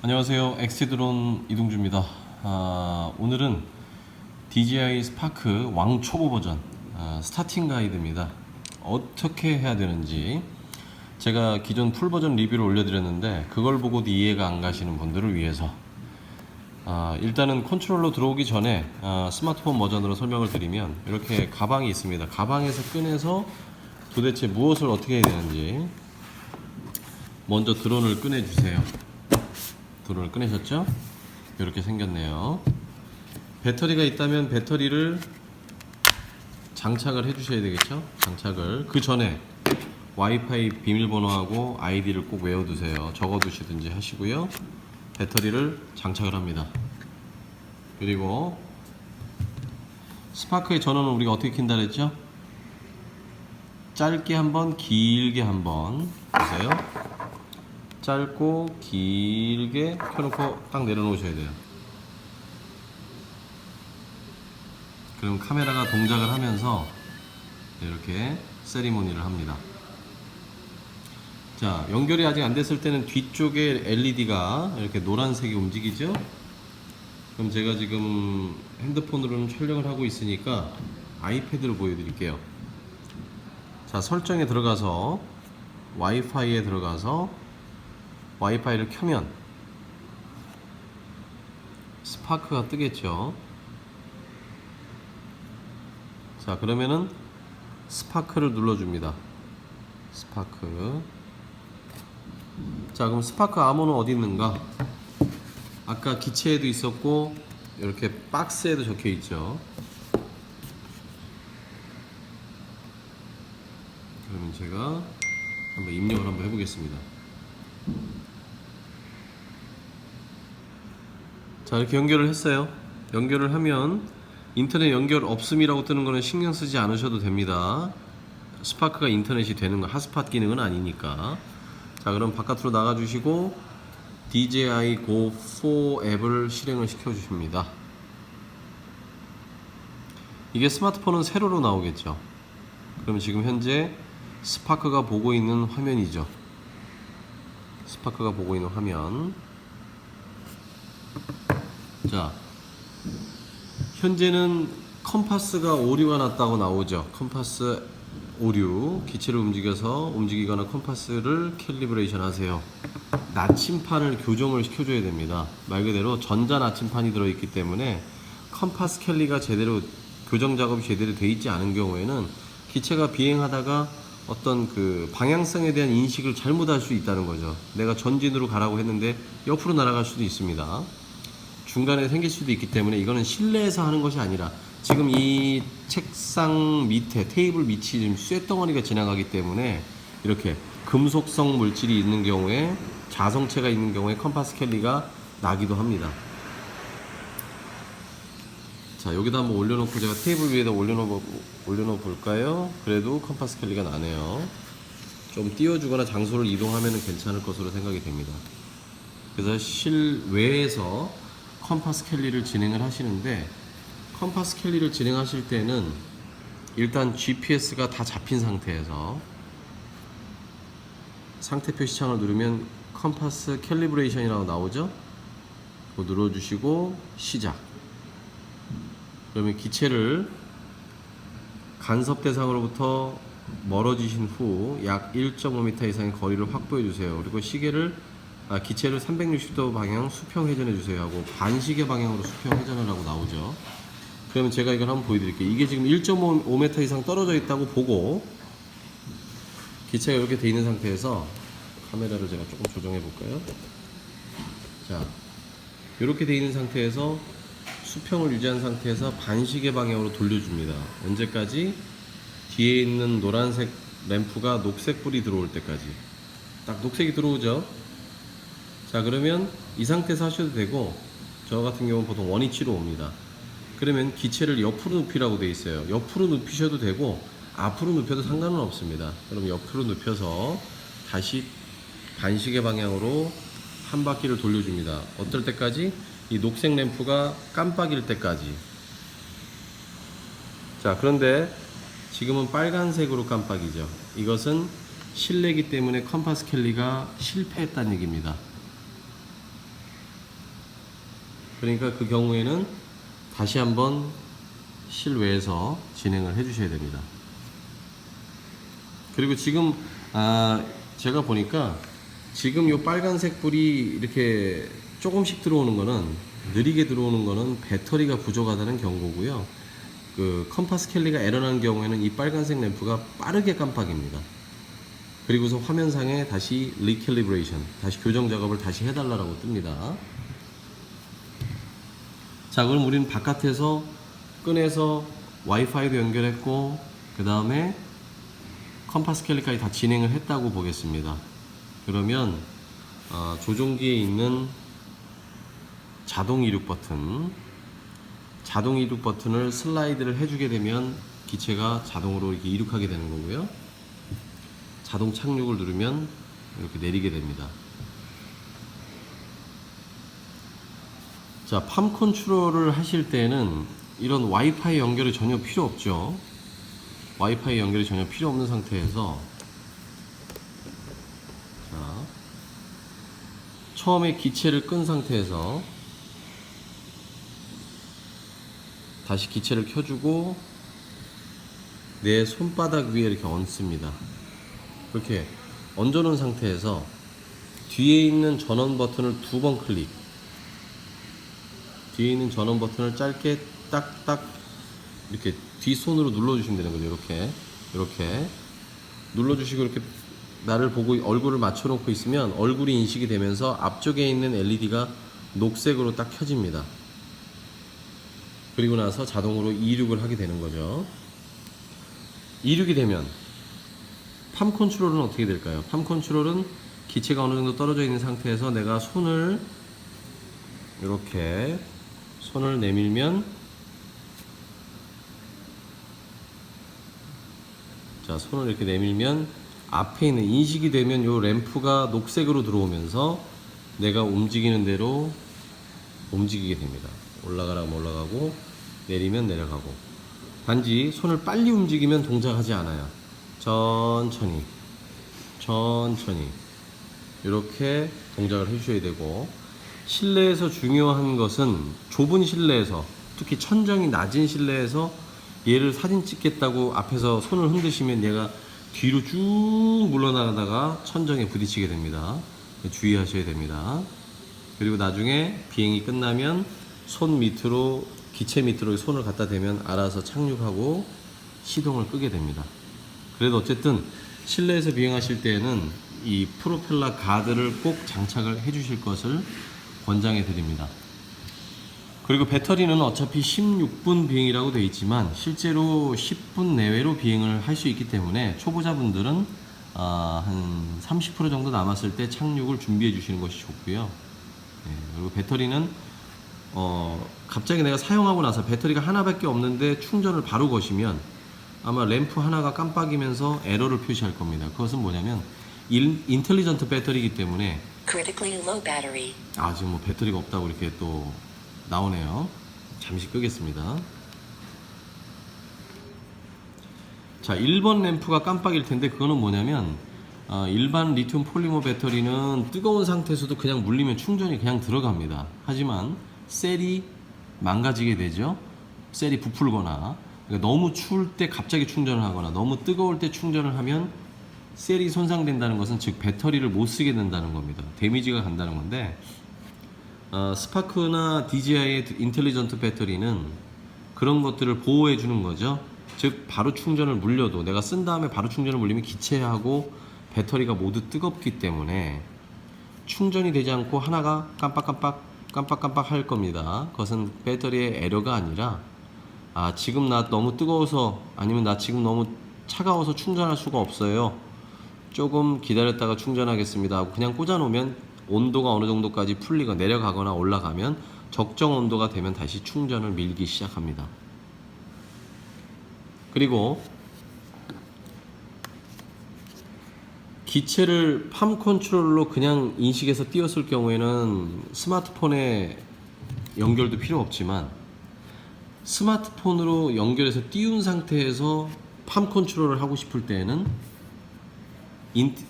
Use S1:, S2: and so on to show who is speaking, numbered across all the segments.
S1: 안녕하세요. 엑스드론 이동주입니다. 오늘은 DJI 스파크 왕초보 버전 스타팅 가이드입니다. 어떻게 해야 되는지 제가 기존 풀 버전 리뷰를 올려드렸는데 그걸 보고도 이해가 안 가시는 분들을 위해서 일단은 컨트롤러 들어오기 전에 스마트폰 버전으로 설명을 드리면 이렇게 가방이 있습니다. 가방에서 꺼내서 도대체 무엇을 어떻게 해야 되는지 먼저 드론을 꺼내주세요. 드론을 꺼내셨죠? 이렇게 생겼네요. 배터리가 있다면 배터리를 장착을 해주셔야 되겠죠? 장착을 그 전에 와이파이 비밀번호하고 아이디를 꼭 외워두세요. 적어두시든지 하시고요. 배터리를 장착을 합니다. 그리고 스파크의 전원은 우리가 어떻게 킨다 그랬죠? 짧게 한번 길게 한번 보세요. 짧고 길게 켜놓고 딱 내려놓으셔야 돼요. 그럼 카메라가 동작을 하면서 이렇게 세리머니를 합니다. 자, 연결이 아직 안 됐을 때는 뒤쪽에 LED가 이렇게 노란색이 움직이죠? 그럼 제가 지금 핸드폰으로는 촬영을 하고 있으니까 아이패드로 보여드릴게요. 자, 설정에 들어가서 와이파이에 들어가서 와이파이를 켜면 스파크가 뜨겠죠. 자, 그러면은 스파크를 눌러줍니다. 스파크. 자, 그럼 스파크 암호는 어디 있는가? 아까 기체에도 있었고 이렇게 박스에도 적혀 있죠. 그러면 제가 한번 입력을 한번 해보겠습니다. 자, 이렇게 연결을 했어요. 연결을 하면 인터넷 연결 없음이라고 뜨는 거는 신경 쓰지 않으셔도 됩니다. 스파크가 인터넷이 되는 거 핫스팟 기능은 아니니까. 자, 그럼 바깥으로 나가 주시고 DJI Go 4 앱을 실행을 시켜 주십니다. 이게 스마트폰은 세로로 나오겠죠. 그럼 지금 현재 스파크가 보고 있는 화면이죠. 스파크가 보고 있는 화면. 자, 현재는 컴파스가 오류가 났다고 나오죠. 컴파스 오류, 기체를 움직이거나 컴파스를 캘리브레이션 하세요. 나침판을 교정을 시켜줘야 됩니다. 말 그대로 전자 나침판이 들어있기 때문에 컴파스 캘리가 제대로 교정 작업이 제대로 돼 있지 않은 경우에는 기체가 비행하다가 어떤 그 방향성에 대한 인식을 잘못할 수 있다는 거죠. 내가 전진으로 가라고 했는데 옆으로 날아갈 수도 있습니다. 중간에 생길 수도 있기 때문에 이거는 실내에서 하는 것이 아니라 지금 이 책상 밑에 테이블 밑이 지금 쇳덩어리가 지나가기 때문에 이렇게 금속성 물질이 있는 경우에 자성체가 있는 경우에 컴파스 캘리가 나기도 합니다. 자, 여기다 한번 올려놓고 제가 테이블 위에다 올려놓어 볼까요? 그래도 컴파스 캘리가 나네요. 좀 띄워주거나 장소를 이동하면 괜찮을 것으로 생각이 됩니다. 그래서 실외에서 컴파스 캘리를 진행을 하시는데 컴파스 캘리를 진행하실 때는 일단 GPS가 다 잡힌 상태에서 상태 표시창을 누르면 컴파스 캘리브레이션이라고 나오죠? 그거 눌러주시고 시작. 그러면 기체를 간섭 대상으로부터 멀어지신 후 약 1.5m 이상의 거리를 확보해 주세요. 그리고 기체를 360도 방향 수평 회전해 주세요 하고 반시계 방향으로 수평 회전을 하고 나오죠. 그러면 제가 이걸 한번 보여드릴게요. 이게 지금 1.5m 이상 떨어져 있다고 보고 기체가 이렇게 돼 있는 상태에서 카메라를 제가 조금 조정해 볼까요? 자, 이렇게 돼 있는 상태에서 수평을 유지한 상태에서 반시계 방향으로 돌려줍니다. 언제까지? 뒤에 있는 노란색 램프가 녹색 불이 들어올 때까지. 딱 녹색이 들어오죠. 자, 그러면 이 상태에서 하셔도 되고 저 같은 경우는 보통 원위치로 옵니다. 그러면 기체를 옆으로 눕히라고 되어 있어요. 옆으로 눕히셔도 되고 앞으로 눕혀도 상관은 없습니다. 그럼 옆으로 눕혀서 다시 반시계 방향으로 한 바퀴를 돌려줍니다. 어떨 때까지? 이 녹색 램프가 깜빡일 때까지. 자, 그런데 지금은 빨간색으로 깜빡이죠. 이것은 실내이기 때문에 컴파스 캘리가 실패했다는 얘기입니다. 그러니까 그 경우에는 다시 한번 실외에서 진행을 해 주셔야 됩니다. 그리고 지금 제가 보니까 지금 요 빨간색 불이 이렇게 조금씩 들어오는 거는, 느리게 들어오는 거는 배터리가 부족하다는 경고고요. 그 컴파스 켈리가 에러난 경우에는 이 빨간색 램프가 빠르게 깜빡입니다. 그리고서 화면상에 다시 리캘리브레이션, 다시 교정 작업을 다시 해달라고 뜹니다. 자, 그럼 우리는 바깥에서 꺼내서 와이파이도 연결했고, 그 다음에 컴파스 켈리까지 다 진행을 했다고 보겠습니다. 그러면 조종기에 있는 자동 이륙 버튼을 슬라이드를 해주게 되면 기체가 자동으로 이렇게 이륙하게 되는 거고요. 자동 착륙을 누르면 이렇게 내리게 됩니다. 자, 팜 컨트롤을 하실 때는 이런 와이파이 연결이 전혀 필요 없죠. 와이파이 연결이 전혀 필요 없는 상태에서, 자, 처음에 기체를 끈 상태에서 다시 기체를 켜주고 내 손바닥 위에 이렇게 얹습니다. 그렇게 얹어놓은 상태에서 뒤에 있는 전원 버튼을 2번 클릭, 뒤에 있는 전원 버튼을 짧게 딱딱 이렇게 뒷손으로 눌러주시면 되는 거죠. 이렇게 눌러주시고, 이렇게 나를 보고 얼굴을 맞춰놓고 있으면 얼굴이 인식이 되면서 앞쪽에 있는 LED가 녹색으로 딱 켜집니다. 그리고 나서 자동으로 이륙을 하게 되는 거죠. 이륙이 되면 팜 컨트롤은 어떻게 될까요? 팜 컨트롤은 기체가 어느 정도 떨어져 있는 상태에서 내가 손을 내밀면, 자, 손을 이렇게 내밀면 앞에 있는, 인식이 되면 요 램프가 녹색으로 들어오면서 내가 움직이는 대로 움직이게 됩니다. 올라가라면 올라가고 내리면 내려가고. 단지 손을 빨리 움직이면 동작하지 않아요. 천천히 이렇게 동작을 해주셔야 되고, 실내에서 중요한 것은 좁은 실내에서, 특히 천정이 낮은 실내에서 얘를 사진 찍겠다고 앞에서 손을 흔드시면 얘가 뒤로 쭉 물러나가다가 천정에 부딪히게 됩니다. 주의하셔야 됩니다. 그리고 나중에 비행이 끝나면 기체 밑으로 손을 갖다 대면 알아서 착륙하고 시동을 끄게 됩니다. 그래도 어쨌든 실내에서 비행하실 때에는 이 프로펠러 가드를 꼭 장착을 해 주실 것을 권장해 드립니다. 그리고 배터리는 어차피 16분 비행이라고 되어 있지만 실제로 10분 내외로 비행을 할 수 있기 때문에 초보자분들은 한 30% 정도 남았을 때 착륙을 준비해 주시는 것이 좋고요. 그리고 배터리는 갑자기 내가 사용하고 나서 배터리가 하나밖에 없는데 충전을 바로 거시면 아마 램프 하나가 깜빡이면서 에러를 표시할 겁니다. 그것은 뭐냐면 인텔리전트 배터리이기 때문에, 지금 뭐 배터리가 없다고 이렇게 또 나오네요. 잠시 끄겠습니다. 자, 1번 램프가 깜빡일 텐데 그거는 뭐냐면, 일반 리튬 폴리머 배터리는 뜨거운 상태에서도 그냥 물리면 충전이 그냥 들어갑니다. 하지만 셀이 망가지게 되죠. 셀이 부풀거나, 그러니까 너무 추울 때 갑자기 충전을 하거나 너무 뜨거울 때 충전을 하면 셀이 손상된다는 것은, 즉 배터리를 못 쓰게 된다는 겁니다. 데미지가 간다는 건데, 스파크나 DJI의 인텔리전트 배터리는 그런 것들을 보호해 주는 거죠. 즉 바로 충전을 물려도, 내가 쓴 다음에 바로 충전을 물리면 기체하고 배터리가 모두 뜨겁기 때문에 충전이 되지 않고 하나가 깜빡깜빡 할 겁니다. 그것은 배터리의 에러가 아니라, 지금 나 너무 뜨거워서, 아니면 나 지금 너무 차가워서 충전할 수가 없어요, 조금 기다렸다가 충전하겠습니다 하고 그냥 꽂아 놓으면 온도가 어느 정도까지 풀리거나 내려가거나 올라가면 적정 온도가 되면 다시 충전을 밀기 시작합니다. 그리고 기체를 팜 컨트롤러 그냥 인식해서 띄웠을 경우에는 스마트폰에 연결도 필요 없지만, 스마트폰으로 연결해서 띄운 상태에서 팜 컨트롤을 하고 싶을 때에는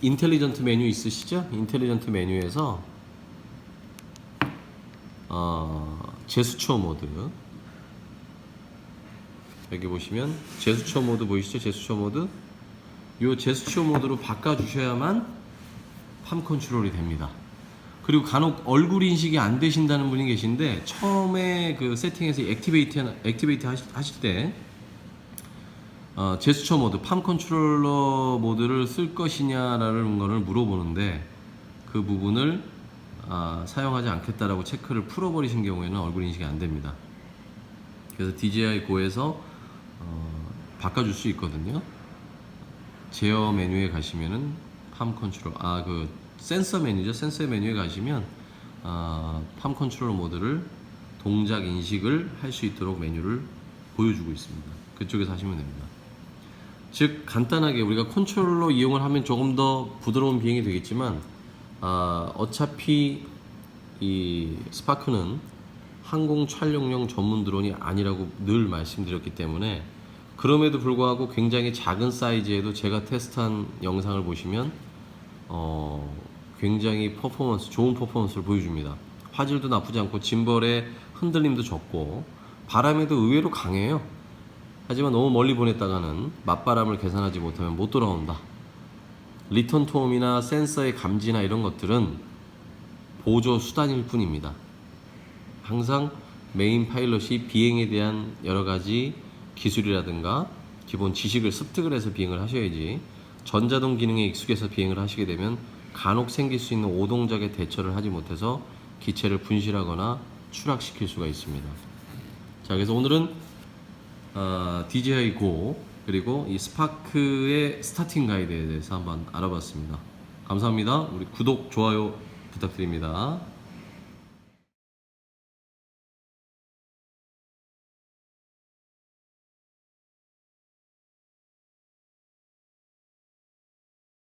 S1: 인텔리전트 메뉴 있으시죠? 인텔리전트 메뉴에서 제스처 모드. 여기 보시면 제스처 모드 보이시죠? 제스처 모드. 이 제스처 모드로 바꿔주셔야만 팜 컨트롤이 됩니다. 그리고 간혹 얼굴 인식이 안 되신다는 분이 계신데, 처음에 그 세팅에서 액티베이트 하실 때 제스처 모드, 팜 컨트롤러 모드를 쓸 것이냐라는 거를 물어보는데, 그 부분을 사용하지 않겠다라고 체크를 풀어버리신 경우에는 얼굴 인식이 안 됩니다. 그래서 DJI 고에서 바꿔줄 수 있거든요. 제어 메뉴에 가시면은 팜 컨트롤, 그 센서 메뉴죠. 센서 메뉴에 가시면 팜 컨트롤 모드를 동작 인식을 할 수 있도록 메뉴를 보여주고 있습니다. 그쪽에서 하시면 됩니다. 즉 간단하게 우리가 컨트롤러 이용을 하면 조금 더 부드러운 비행이 되겠지만, 어차피 이 스파크는 항공 촬영용 전문 드론이 아니라고 늘 말씀드렸기 때문에, 그럼에도 불구하고 굉장히 작은 사이즈에도 제가 테스트한 영상을 보시면 굉장히 좋은 퍼포먼스를 보여줍니다. 화질도 나쁘지 않고 짐벌의 흔들림도 적고 바람에도 의외로 강해요. 하지만 너무 멀리 보냈다가는 맞바람을 계산하지 못하면 못 돌아온다. 리턴 톰이나 센서의 감지나 이런 것들은 보조 수단일 뿐입니다. 항상 메인 파일럿이 비행에 대한 여러 가지 기술이라든가 기본 지식을 습득을 해서 비행을 하셔야지, 전자동 기능에 익숙해서 비행을 하시게 되면 간혹 생길 수 있는 오동작에 대처를 하지 못해서 기체를 분실하거나 추락시킬 수가 있습니다. 자, 그래서 오늘은 DJI 고 그리고 이 스파크의 스타팅 가이드에 대해서 한번 알아봤습니다. 감사합니다. 우리 구독, 좋아요 부탁드립니다.